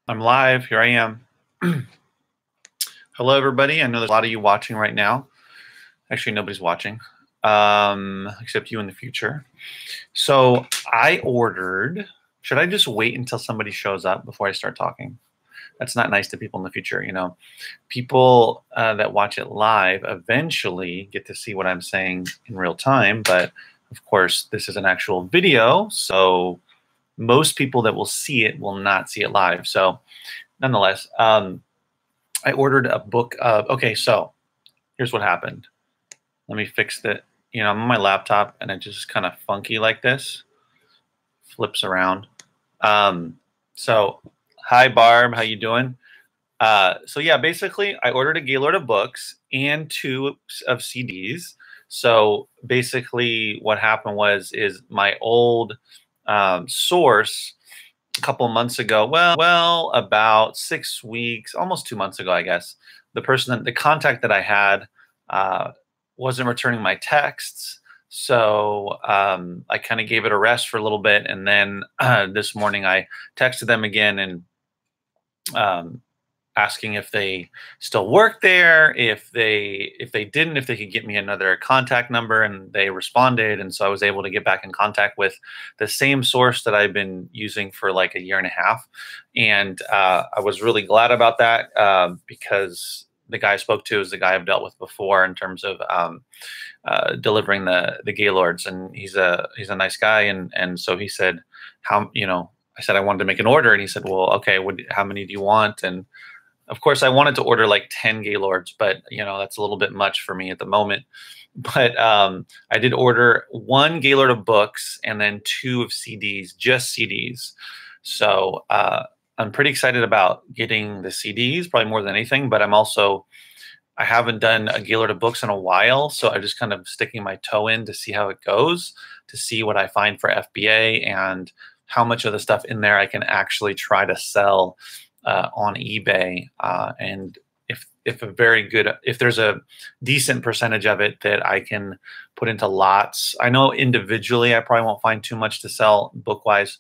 I'm live. Here I am. Hello, everybody. I know there's a lot of you watching right now. Actually, nobody's watching, except you in the future. So I ordered. Should I just wait until somebody shows up before I start talking? That's not nice to people in the future. People that watch it live eventually get to see what I'm saying in real time. But of course, this is an actual video, so most people that will see it will not see it live. So nonetheless, I ordered a book of, okay, so here's what happened. Let me fix that. I'm on my laptop and it just kind of funky like this, flips around. So hi Barb, how you doing? So yeah, basically I ordered a Gaylord of books and 2 of CDs. So basically what happened is my old source a couple of months ago, well, about 6 weeks, almost 2 months ago, I guess, the contact that I had wasn't returning my texts. So I kind of gave it a rest for a little bit. And then this morning I texted them again and asking if they still work there, if they didn't, if they could get me another contact number, and they responded. And so I was able to get back in contact with the same source that I've been using for like a year and a half. And I was really glad about that because the guy I spoke to is the guy I've dealt with before in terms of delivering the Gaylords, and he's a nice guy. And so he said, I said I wanted to make an order, and he said, well, okay, how many do you want? And of course, I wanted to order like 10 Gaylords, but that's a little bit much for me at the moment. But I did order 1 Gaylord of books and then 2 of CDs, just CDs. So I'm pretty excited about getting the CDs, probably more than anything. But I haven't done a Gaylord of books in a while, so I'm just kind of sticking my toe in to see how it goes, to see what I find for FBA and how much of the stuff in there I can actually try to sell on eBay, and if there's a decent percentage of it that I can put into lots. I know individually I probably won't find too much to sell book-wise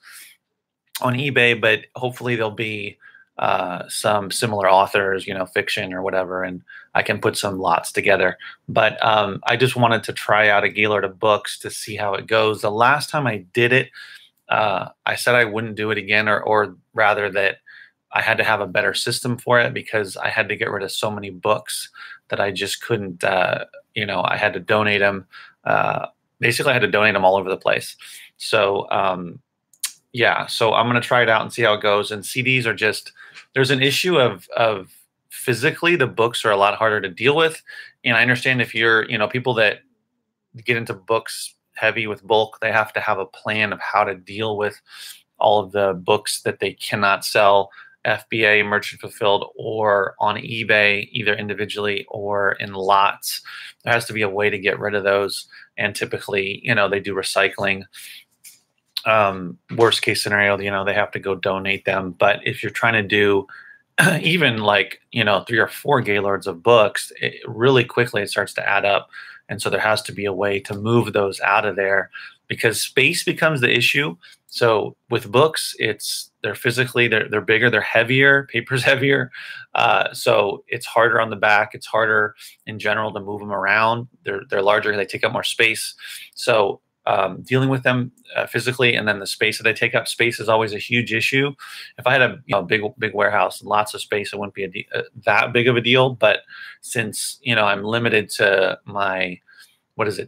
on eBay, but hopefully there'll be some similar authors, fiction or whatever, and I can put some lots together. But I just wanted to try out a Gaylord of books to see how it goes. The last time I did it, I said I wouldn't do it again, or rather that I had to have a better system for it because I had to get rid of so many books that I just couldn't, I had to donate them. Basically, I had to donate them all over the place. So, yeah, so I'm going to try it out and see how it goes. And CDs are there's an issue of physically, the books are a lot harder to deal with. And I understand if you're, people that get into books heavy with bulk, they have to have a plan of how to deal with all of the books that they cannot sell FBA, merchant fulfilled, or on eBay, either individually or in lots. There has to be a way to get rid of those. And typically, they do recycling. Worst case scenario, they have to go donate them. But if you're trying to do even like, 3 or 4 Gaylords of books, really quickly it starts to add up. And so there has to be a way to move those out of there because space becomes the issue. So with books, they're bigger, they're heavier, paper's heavier. So it's harder on the back. It's harder in general to move them around. They're larger, they take up more space. So dealing with them physically, and then the space that they take up, space is always a huge issue. If I had a big warehouse and lots of space, it wouldn't be that big of a deal. But since I'm limited to my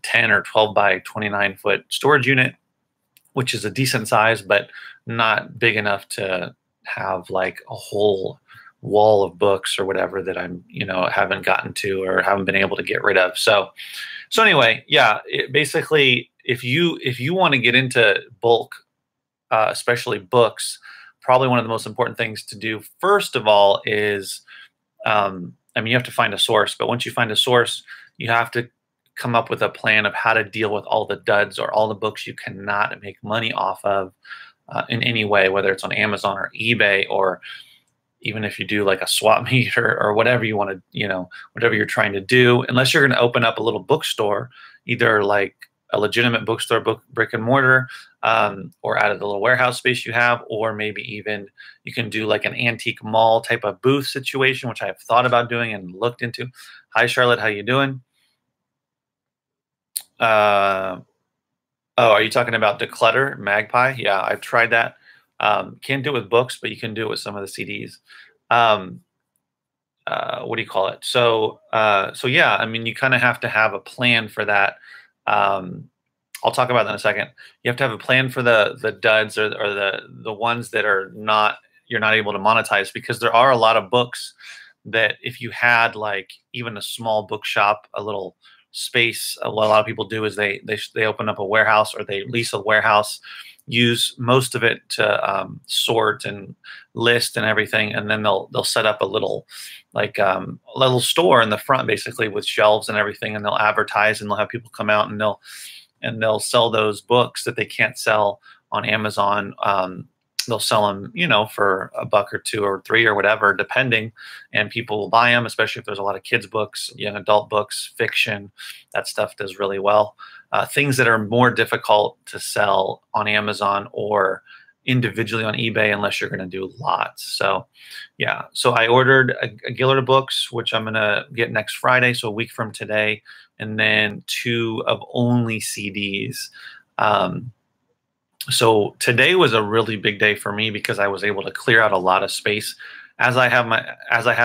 10 or 12 by 29 foot storage unit, which is a decent size, but not big enough to have like a whole wall of books or whatever that I'm, haven't gotten to or haven't been able to get rid of. So anyway, yeah, basically, if you want to get into bulk, especially books, probably one of the most important things to do, first of all, is, you have to find a source. But once you find a source, you have to come up with a plan of how to deal with all the duds or all the books you cannot make money off of in any way, whether it's on Amazon or eBay, or even if you do like a swap meet or whatever you want to, whatever you're trying to do, unless you're going to open up a little bookstore, either like a legitimate bookstore, brick and mortar, or out of the little warehouse space you have, or maybe even you can do like an antique mall type of booth situation, which I've thought about doing and looked into. Hi, Charlotte. How you doing? Oh, are you talking about Declutter Magpie? Yeah, I've tried that. Can't do it with books, but you can do it with some of the CDs. Um, what do you call it? So yeah, I mean, you kind of have to have a plan for that. Um, I'll talk about that in a second. You have to have a plan for the duds or the ones that are not, you're not able to monetize, because there are a lot of books that if you had like even a small bookshop, a little space, what a lot of people do is they open up a warehouse or they lease a warehouse, use most of it to sort and list and everything, and then they'll set up a little like a little store in the front basically with shelves and everything, and they'll advertise and they'll have people come out and they'll sell those books that they can't sell on Amazon. They'll sell them, you know, for $1 or $2 or $3 or whatever, depending, and people will buy them, especially if there's a lot of kids books, young adult books, fiction. That stuff does really well. Things that are more difficult to sell on Amazon or individually on eBay, unless you're going to do lots. So yeah, so I ordered a Gaylord of books, which I'm going to get next Friday, so a week from today, and then 2 of only CDs. So today was a really big day for me because I was able to clear out a lot of space. As I have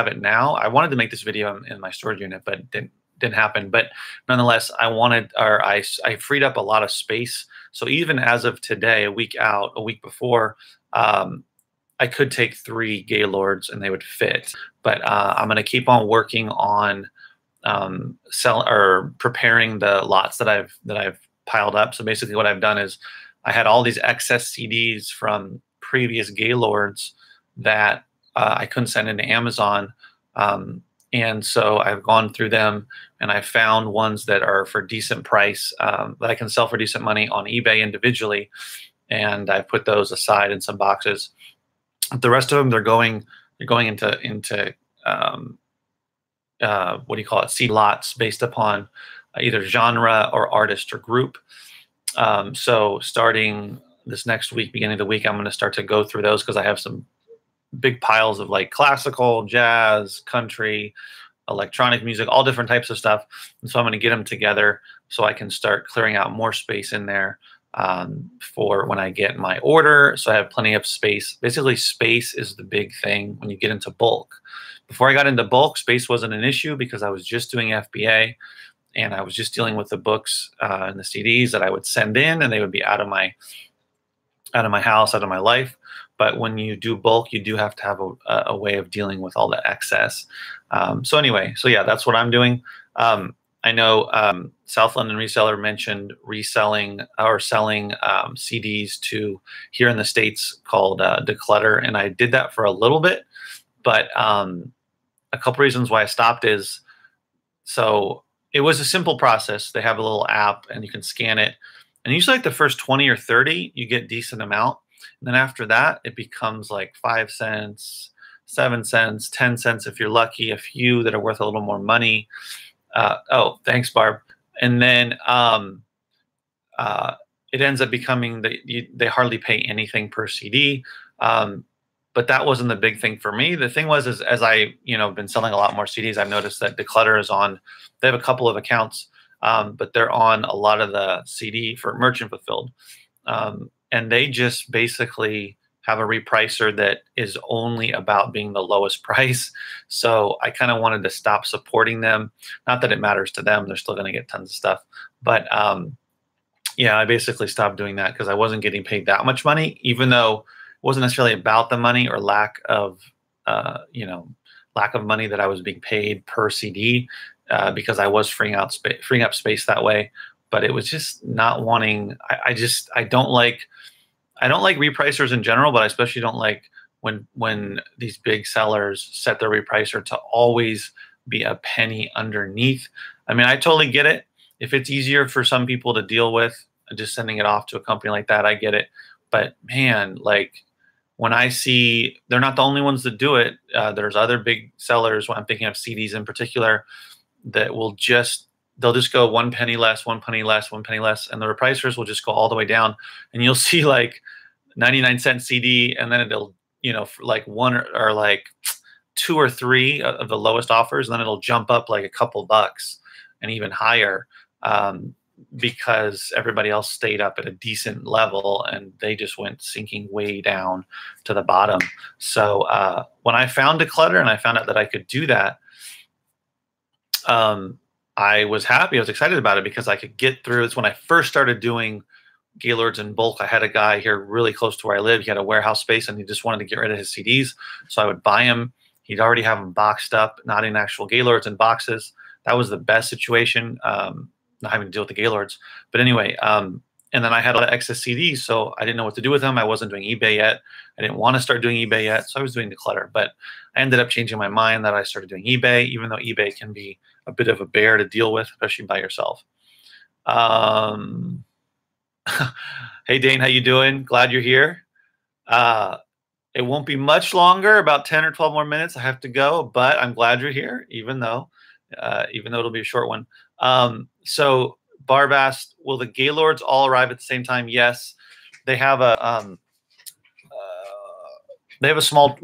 it now, I wanted to make this video in my storage unit, but it didn't happen. But nonetheless, I freed up a lot of space. So even as of today, a week before, I could take 3 Gaylords and they would fit. But I'm going to keep on working on preparing the lots that I've piled up. So basically, what I've done is I had all these excess CDs from previous Gaylords that I couldn't send into Amazon. And so I've gone through them and I found ones that are for decent price, that I can sell for decent money on eBay individually. And I put those aside in some boxes. The rest of them, they're going into what do you call it? Seed lots based upon either genre or artist or group. So starting this next week, beginning of the week, I'm going to start to go through those because I have some big piles of like classical, jazz, country, electronic music, all different types of stuff. And so I'm going to get them together so I can start clearing out more space in there for when I get my order. So I have plenty of space. Basically, space is the big thing when you get into bulk. Before I got into bulk, space wasn't an issue because I was just doing FBA. And I was just dealing with the books and the CDs that I would send in, and they would be out of my house, out of my life. But when you do bulk, you do have to have a way of dealing with all the excess. So anyway, so yeah, that's what I'm doing. I know South London Reseller mentioned reselling or selling CDs to here in the States called Declutter, and I did that for a little bit. But a couple reasons why I stopped is, so it was a simple process. They have a little app and you can scan it. And usually like the first 20 or 30, you get decent amount. And then after that, it becomes like 5 cents, 7 cents, 10 cents if you're lucky, a few that are worth a little more money. Oh, thanks, Barb. And then it ends up becoming that they hardly pay anything per CD. But that wasn't the big thing for me. The thing was, is as I, been selling a lot more CDs, I've noticed that Declutter is on. They have a couple of accounts, but they're on a lot of the CD for merchant fulfilled, and they just basically have a repricer that is only about being the lowest price. So I kind of wanted to stop supporting them. Not that it matters to them; they're still going to get tons of stuff. But yeah, I basically stopped doing that because I wasn't getting paid that much money, even though it wasn't necessarily about the money or lack of money that I was being paid per CD, because I was freeing up space that way. But it was just not wanting. I don't like repricers in general, but I especially don't like when these big sellers set their repricer to always be a penny underneath. I mean, I totally get it. If it's easier for some people to deal with just sending it off to a company like that, I get it. But man, like when I see, they're not the only ones that do it. There's other big sellers, when I'm thinking of CDs in particular, that will just they'll just go 1 penny less, 1 penny less, 1 penny less, and the repricers will just go all the way down, and you'll see like 99-cent CD, and then it'll, for like one or like 2 or 3 of the lowest offers, and then it'll jump up like a couple bucks and even higher, because everybody else stayed up at a decent level and they just went sinking way down to the bottom. So when I found Declutter and I found out that I could do that, I was happy. I was excited about it because I could get through. It's when I first started doing Gaylords in bulk. I had a guy here really close to where I live. He had a warehouse space and he just wanted to get rid of his CDs. So I would buy him. He'd already have them boxed up, not in actual Gaylords, in boxes. That was the best situation, not having to deal with the Gaylords. But anyway, and then I had a lot of excess CDs, so I didn't know what to do with them. I wasn't doing eBay yet. I didn't want to start doing eBay yet, so I was doing Declutter. But I ended up changing my mind that I started doing eBay, even though eBay can be a bit of a bear to deal with, especially by yourself. Hey, Dane, how you doing? Glad you're here. It won't be much longer, about 10 or 12 more minutes. I have to go, but I'm glad you're here, even though it'll be a short one. So Barb asked, will the Gaylords all arrive at the same time? Yes. They have a small,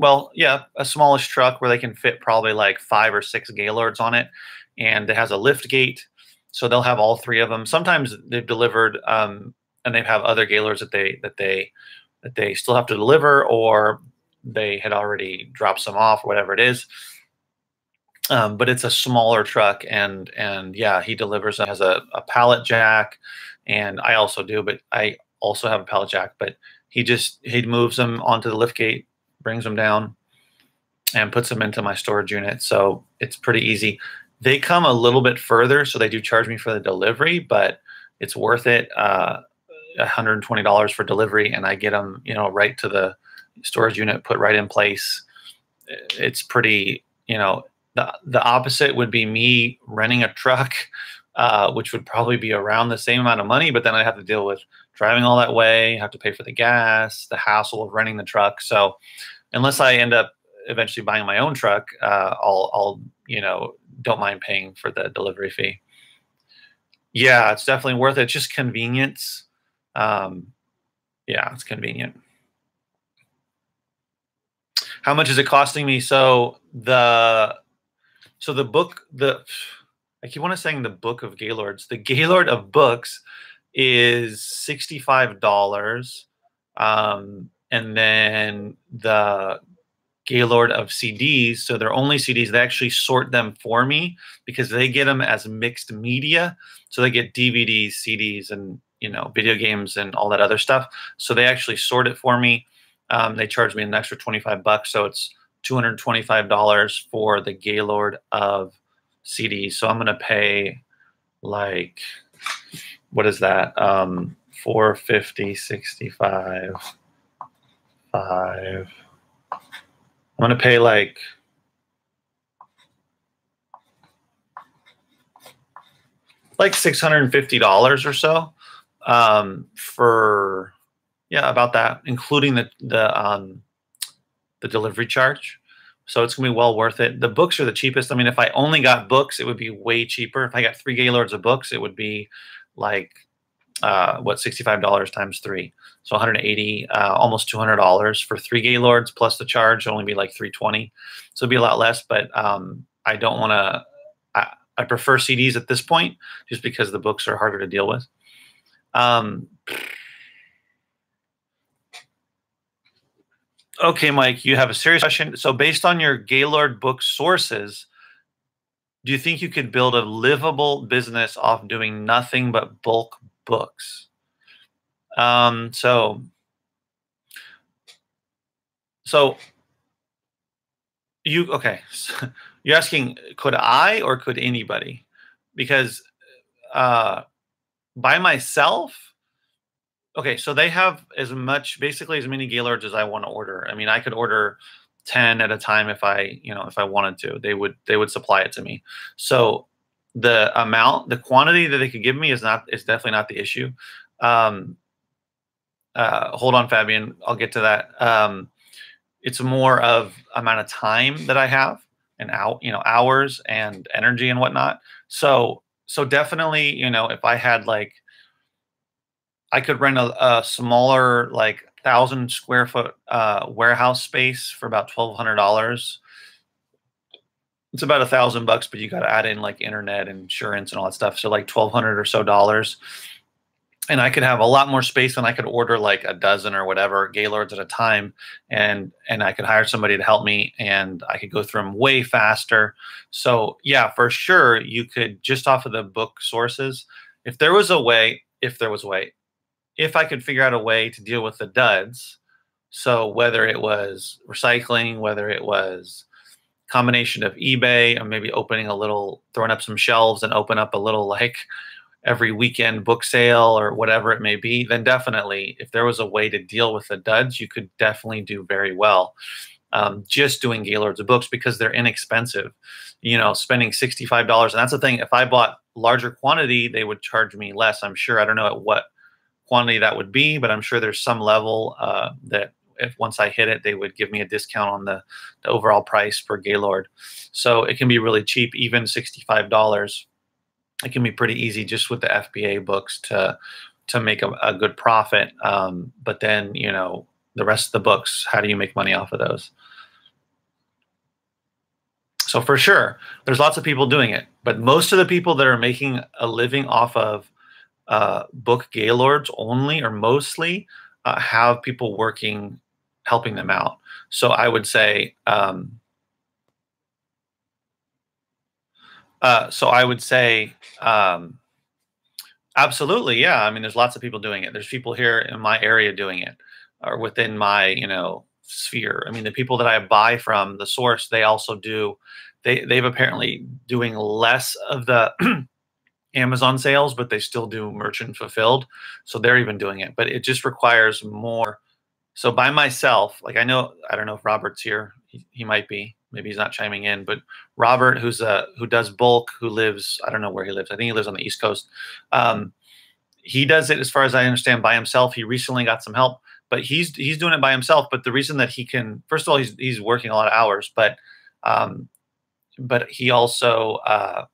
a smallish truck where they can fit probably like 5 or 6 Gaylords on it, and it has a lift gate, so they'll have all 3 of them. Sometimes they've delivered, and they have other Gaylords that they still have to deliver, or they had already dropped some off, or whatever it is. But it's a smaller truck, and yeah, he delivers. Has a pallet jack, and I also do, but I also have a pallet jack. But he moves them onto the lift gate, brings them down, and puts them into my storage unit. So it's pretty easy. They come a little bit further, so they do charge me for the delivery, but it's worth it. $120 for delivery, and I get them, right to the storage unit, put right in place. It's pretty, the opposite would be me renting a truck, which would probably be around the same amount of money, but then I have to deal with driving all that way, have to pay for the gas, the hassle of renting the truck. So unless I end up eventually buying my own truck, I'll don't mind paying for the delivery fee. Yeah, it's definitely worth it. It's just convenience. Yeah, it's convenient. How much is it costing me? So the book, I keep on saying the book of Gaylords. The Gaylord of books is $65. And then the Gaylord of CDs, so they're only CDs. They actually sort them for me because they get them as mixed media. So they get DVDs, CDs, and video games and all that other stuff. So they actually sort it for me. They charge me an extra $25, so it's $225 for the Gaylord of CDs. So I'm gonna pay like, what is that? $450, 65, 5. I'm gonna pay like $650 or so for, yeah, about that, including the delivery charge. So it's gonna be well worth it. The books are the cheapest. I mean, if I only got books, it would be way cheaper. If I got 3 Gaylords of books, it would be like $65 times 3, so 180, almost $200 for 3 Gaylords plus the charge. It'll only be like $320, so it'd be a lot less. But I don't want to. I prefer CDs at this point, just because the books are harder to deal with. Okay, Mike, you have a serious question. So based on your Gaylord book sources, do you think you could build a livable business off doing nothing but bulk books? So you, okay. So you're asking, could I or could anybody? Because by myself, okay, so they have basically as many Gaylords as I want to order. I mean, I could order 10 at a time if I wanted to. They would supply it to me. So the quantity that they could give me is definitely not the issue. Hold on, Fabian, I'll get to that. It's more of amount of time that I have, and hours and energy and whatnot. So So definitely, if I had like, I could rent a smaller, like 1,000 square foot warehouse space for about $1,200. It's about $1,000, but you got to add in like internet and insurance and all that stuff. So like 1,200 or so dollars. And I could have a lot more space, and I could order like a dozen or whatever Gaylords at a time, and I could hire somebody to help me, and I could go through them way faster. So yeah, for sure, you could just off of the book sources, if there was a way, if I could figure out a way to deal with the duds. So whether it was recycling, whether it was combination of eBay, or maybe opening a little, throwing up some shelves and open up a little like every weekend book sale or whatever it may be, then definitely, if there was a way to deal with the duds, you could definitely do very well. Just doing Gaylords of books, because they're inexpensive, spending $65. And that's the thing. If I bought larger quantity, they would charge me less. I'm sure. I don't know at what quantity that would be, but I'm sure there's some level that if once I hit it, they would give me a discount on the overall price per Gaylord. So it can be really cheap, even $65. It can be pretty easy just with the FBA books to make a good profit. But then, the rest of the books, how do you make money off of those? So for sure, there's lots of people doing it, but most of the people that are making a living off of book Gaylords only, or mostly, have people working, helping them out. So I would say, absolutely, yeah. I mean, there's lots of people doing it. There's people here in my area doing it, or within my, sphere. I mean, the people that I buy from the source, they also do. They've apparently doing less of the Amazon sales, but they still do merchant fulfilled. So they're even doing it, but it just requires more. So by myself, like I don't know if Robert's here. He might be. Maybe he's not chiming in, but Robert, who does bulk, who lives, I don't know where he lives. I think he lives on the East Coast. He does it, as far as I understand, by himself. He recently got some help, but he's doing it by himself. But the reason that he can, first of all, he's working a lot of hours, but he also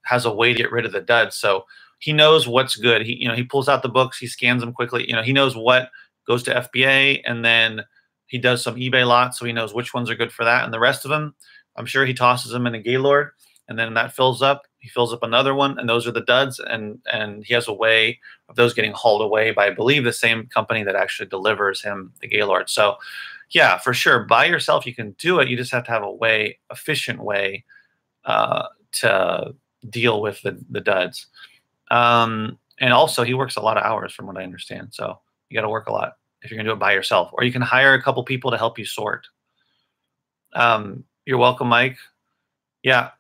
has a way to get rid of the duds. So he knows what's good. He pulls out the books, he scans them quickly. He knows what goes to FBA, and then he does some eBay lots, so he knows which ones are good for that. And the rest of them, I'm sure he tosses them in a Gaylord, and then that fills up. He fills up another one, and those are the duds. And he has a way of those getting hauled away by, I believe, the same company that actually delivers him the Gaylord. So yeah, for sure, by yourself you can do it. You just have to have a efficient way to deal with the duds. And also, he works a lot of hours, from what I understand. So you got to work a lot if you're gonna do it by yourself, or you can hire a couple people to help you sort. You're welcome, Mike. Yeah,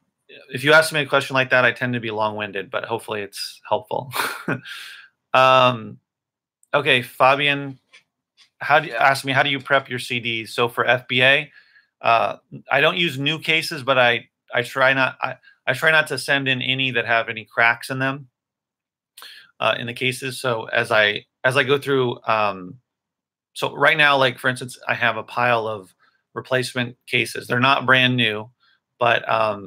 if you ask me a question like that, I tend to be long-winded, but hopefully it's helpful. Okay, Fabian, how do you prep your CDs? So for FBA, I don't use new cases, but I try not to send in any that have any cracks in them in the cases. So as I go through, so right now, like for instance, I have a pile of replacement cases. They're not brand new, but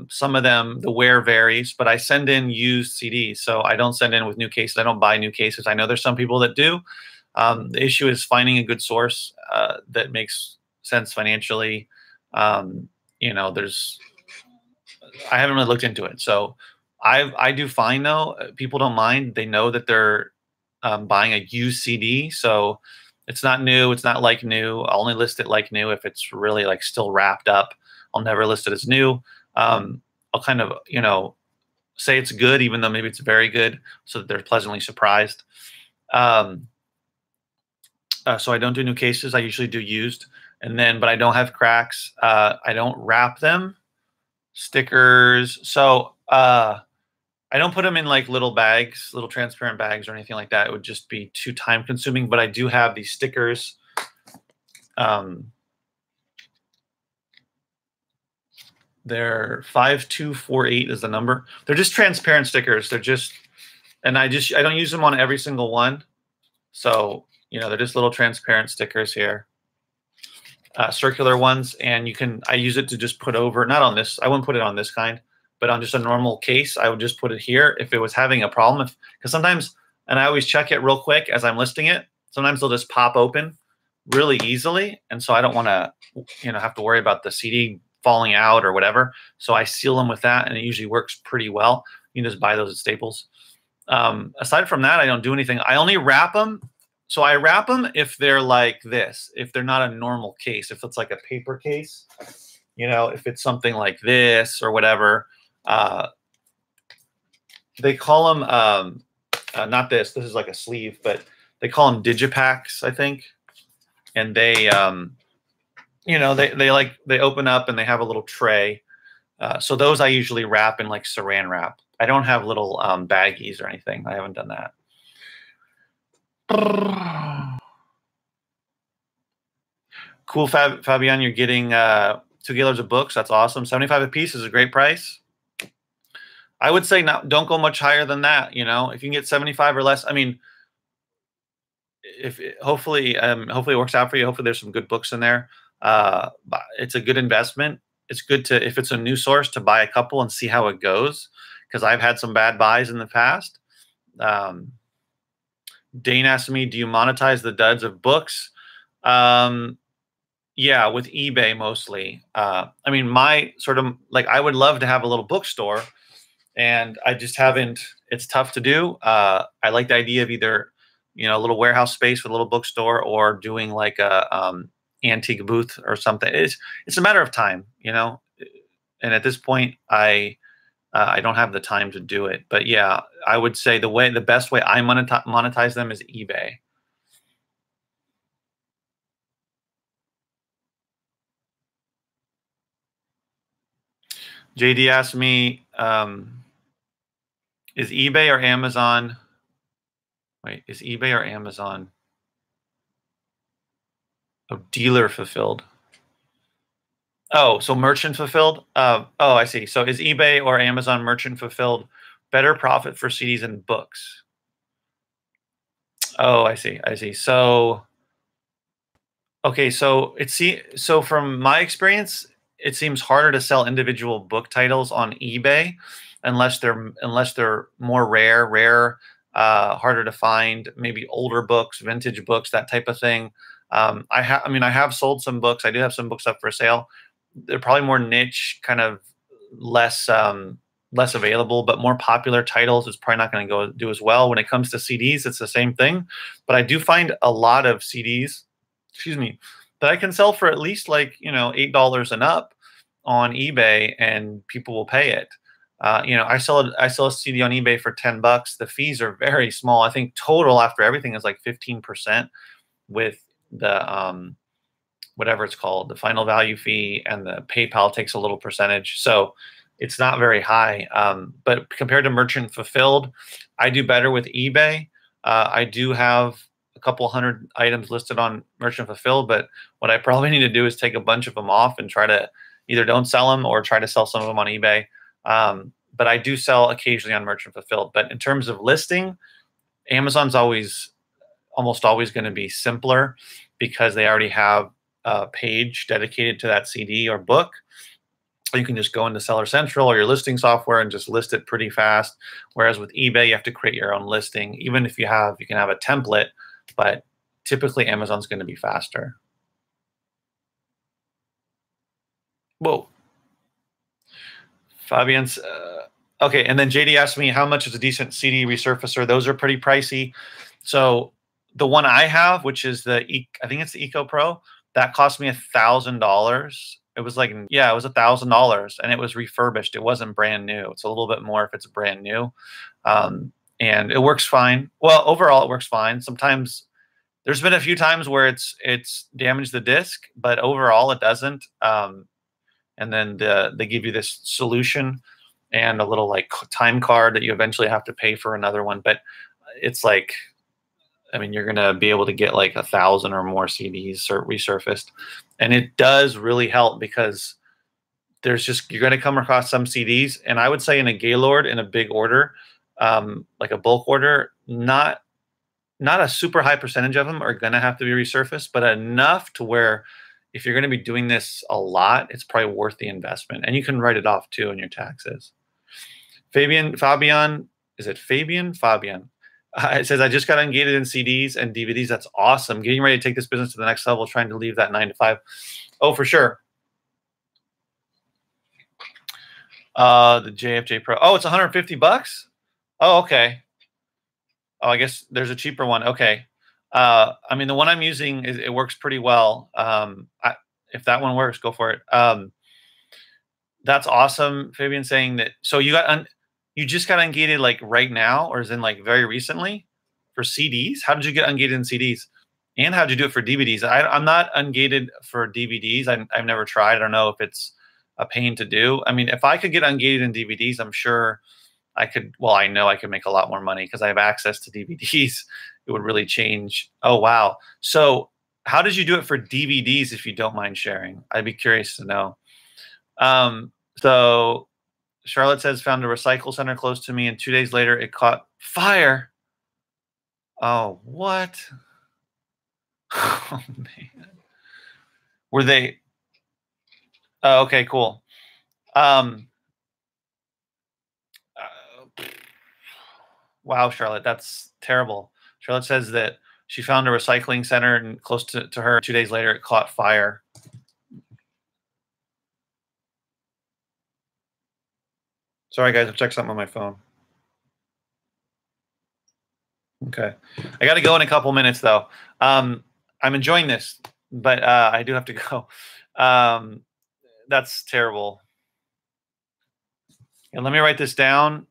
some of them, the wear varies. But I send in used CDs, so I don't send in with new cases. I don't buy new cases. I know there's some people that do. The issue is finding a good source that makes sense financially. I haven't really looked into it, so I do fine though. People don't mind. They know that they're buying a used CD, so it's not new. It's not like new. I'll only list it like new if it's really like still wrapped up. I'll never list it as new. I'll kind of say it's good, even though maybe it's very good, so that they're pleasantly surprised. So I don't do new cases. I usually do used, but I don't have cracks. I don't wrap them. Stickers. So I don't put them in like little bags, little transparent bags or anything like that. It would just be too time consuming, but I do have these stickers. They're 5248 is the number. They're just transparent stickers. And I don't use them on every single one. So, they're just little transparent stickers here. Circular ones, and I use it to just put over, not on this, I wouldn't put it on this kind, but on just a normal case, I would just put it here. If it was having a problem, because sometimes, and I always check it real quick as I'm listing it, sometimes they'll just pop open really easily. And so I don't want to, have to worry about the CD falling out or whatever. So I seal them with that, and it usually works pretty well. You can just buy those at Staples. Aside from that, I don't do anything. I only wrap them. So I wrap them if they're like this, if they're not a normal case, if it's like a paper case, if it's something like this or whatever. They call them, not this is like a sleeve, but they call them digipacks, I think. And they, they open up and they have a little tray. So those I usually wrap in like saran wrap. I don't have little baggies or anything. I haven't done that. Cool, Fabian, you're getting 2 Gaylords of books. That's awesome. 75 a piece is a great price. I would say don't go much higher than that. If you can get 75 or less, I mean, hopefully it works out for you. Hopefully there's some good books in there. It's a good investment. It's good to, if it's a new source, to buy a couple and see how it goes, because I've had some bad buys in the past. Dane asked me, do you monetize the duds of books? Yeah, with eBay mostly. I mean, my sort of I would love to have a little bookstore, and I just haven't. It's tough to do. I like the idea of either, a little warehouse space with a little bookstore, or doing like a antique booth or something. It's a matter of time, And at this point, I don't have the time to do it. But yeah, I would say the best way I monetize them is eBay. JD asked me, is eBay or Amazon? Wait, is eBay or Amazon? Oh, dealer fulfilled. Oh, so merchant fulfilled? Oh, I see. So is eBay or Amazon merchant fulfilled better profit for CDs and books? Oh, I see. I see. So, okay. So so from my experience, it seems harder to sell individual book titles on eBay unless they're more rare, harder to find, maybe older books, vintage books, that type of thing. I have sold some books. I do have some books up for sale. They're probably more niche, kind of less available, but more popular titles. It's probably not going to go do as well. When it comes to CDs, it's the same thing. But I do find a lot of CDs, that I can sell for at least $8 and up on eBay, and people will pay it. I sell a CD on eBay for $10. The fees are very small. I think total after everything is like 15%, with the whatever it's called, the final value fee, and the PayPal takes a little percentage. So it's not very high. But compared to merchant fulfilled, I do better with eBay. I do have a couple hundred items listed on merchant fulfilled, but what I probably need to do is take a bunch of them off and try to either don't sell them or try to sell some of them on eBay. But I do sell occasionally on merchant fulfilled. But in terms of listing, Amazon's almost always going to be simpler, because they already have a page dedicated to that CD or book. You can just go into Seller Central or your listing software and just list it pretty fast. Whereas with eBay, you have to create your own listing. Even if you can have a template, but typically Amazon's going to be faster. Whoa. Fabian's, okay. And then JD asked me, how much is a decent CD resurfacer? Those are pretty pricey. So the one I have, which is I think it's the Eco Pro, that cost me $1,000. It was it was $1,000, and it was refurbished. It wasn't brand new. It's a little bit more if it's brand new. And it works fine. Well, overall it works fine. Sometimes there's been a few times where it's damaged the disc, but overall it doesn't. And then they give you this solution and a little time card that you eventually have to pay for another one. But it's you're going to be able to get 1,000 or more CDs resurfaced. And it does really help, because you're going to come across some CDs. And I would say in a Gaylord, in a big order, like a bulk order, not a super high percentage of them are going to have to be resurfaced, but enough to where if you're going to be doing this a lot, it's probably worth the investment. And you can write it off too in your taxes. Fabian, is it Fabian? Fabian. It says, I just got ungated in CDs and DVDs. That's awesome. Getting ready to take this business to the next level, trying to leave that 9 to 5. Oh, for sure. The JFJ Pro. Oh, it's 150 bucks? Oh, okay. Oh, I guess there's a cheaper one. Okay. I mean, the one I'm using, it works pretty well. If that one works, go for it. That's awesome. Fabian saying that. So you just got ungated like right now, or is in like very recently for CDs? How did you get ungated in CDs? And how'd you do it for DVDs? I'm not ungated for DVDs. I've never tried. I don't know if it's a pain to do. I mean, if I could get ungated in DVDs, I'm sure I could. Well, I know I could make a lot more money because I have access to DVDs. It would really change. Oh, wow. So how did you do it for DVDs, if you don't mind sharing? I'd be curious to know. So Charlotte says, found a recycle center close to me, and 2 days later it caught fire. Oh, what? Oh, man. Were they? Oh, okay, cool. Wow, Charlotte, that's terrible. Charlotte says that she found a recycling center and close to her. 2 days later, it caught fire. Sorry, guys, I'll check something on my phone. Okay. I got to go in a couple minutes, though. I'm enjoying this, but I do have to go. That's terrible. And let me write this down.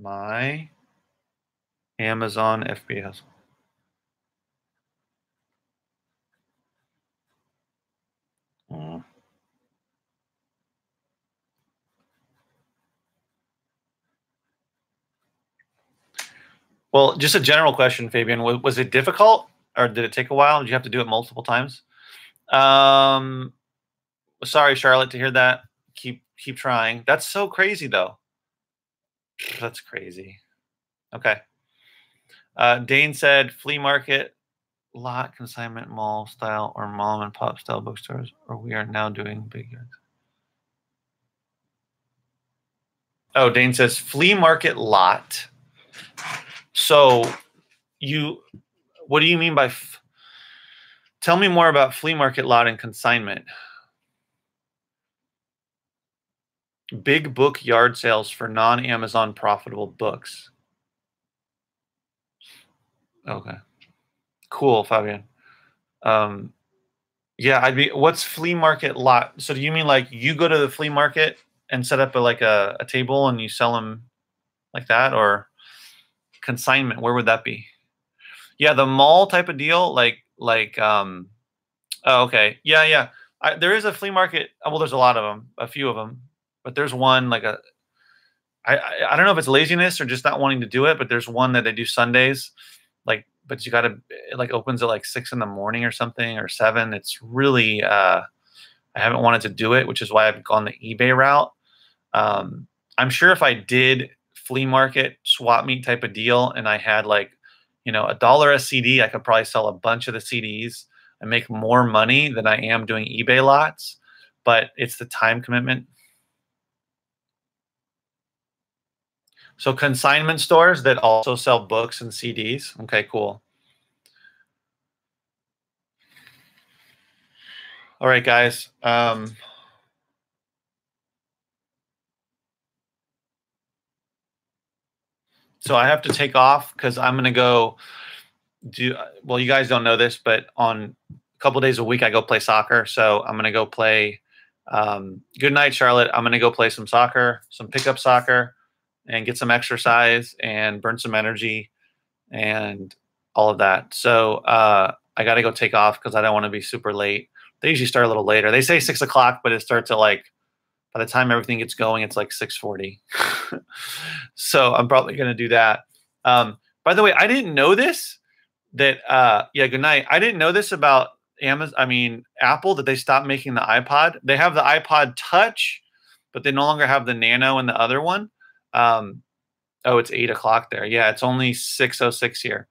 My Amazon FBS. Well, just a general question, Fabian. Was it difficult, or did it take a while? Did you have to do it multiple times? Sorry, Charlotte, to hear that. Keep trying. That's so crazy, though. That's crazy. Okay. Dane said flea market, lot, consignment, mall style, or mom and pop style bookstores, or we are now doing big yards. Oh, Dane says flea market lot. So what do you mean by tell me more about flea market lot and consignment. Big book yard sales for non-Amazon profitable books. Okay. Cool, Fabian. Yeah, what's flea market lot? So do you mean like you go to the flea market and set up a table and you sell them like that, or consignment? Where would that be? Yeah, the mall type of deal, oh, okay. Yeah. There is a flea market. Well, there's a lot of them, a few of them, but there's one I don't know if it's laziness or just not wanting to do it, but there's one that they do Sundays, but you gotta, it opens at 6 in the morning or something, or 7. It's really I haven't wanted to do it, which is why I've gone the eBay route. I'm sure if I did flea market swap meet type of deal and I had $1 a CD, I could probably sell a bunch of the CDs and make more money than I am doing eBay lots, but it's the time commitment. So consignment stores that also sell books and CDs. Okay, cool. All right, guys. So I have to take off because I'm going to go well, you guys don't know this, but on a couple of days a week, I go play soccer. So I'm going to go play. Good night, Charlotte. I'm going to go play some soccer, some pickup soccer, and get some exercise and burn some energy and all of that. So I got to go take off because I don't want to be super late. They usually start a little later. They say 6 o'clock, but it starts at by the time everything gets going, it's 6:40. So I'm probably going to do that. By the way, I didn't know this, that, yeah, good night. I didn't know this about Apple, that they stopped making the iPod. They have the iPod Touch, but they no longer have the Nano and the other one. Oh, it's 8 o'clock there. Yeah, it's only 6:06 here.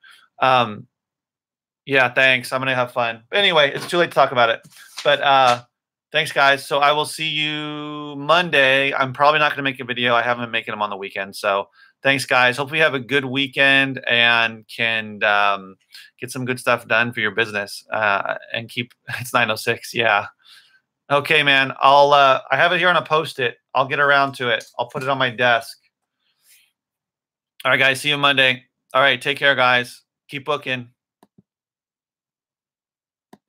Yeah, thanks. I'm going to have fun. But anyway, it's too late to talk about it. But Thanks, guys. So I will see you Monday. I'm probably not going to make a video. I haven't been making them on the weekend. So thanks, guys. Hopefully you have a good weekend and can get some good stuff done for your business and keep. It's 9:06. Yeah. Okay, man. I have it here on a Post-it. I'll get around to it. I'll put it on my desk. All right, guys. See you Monday. All right. Take care, guys. Keep booking.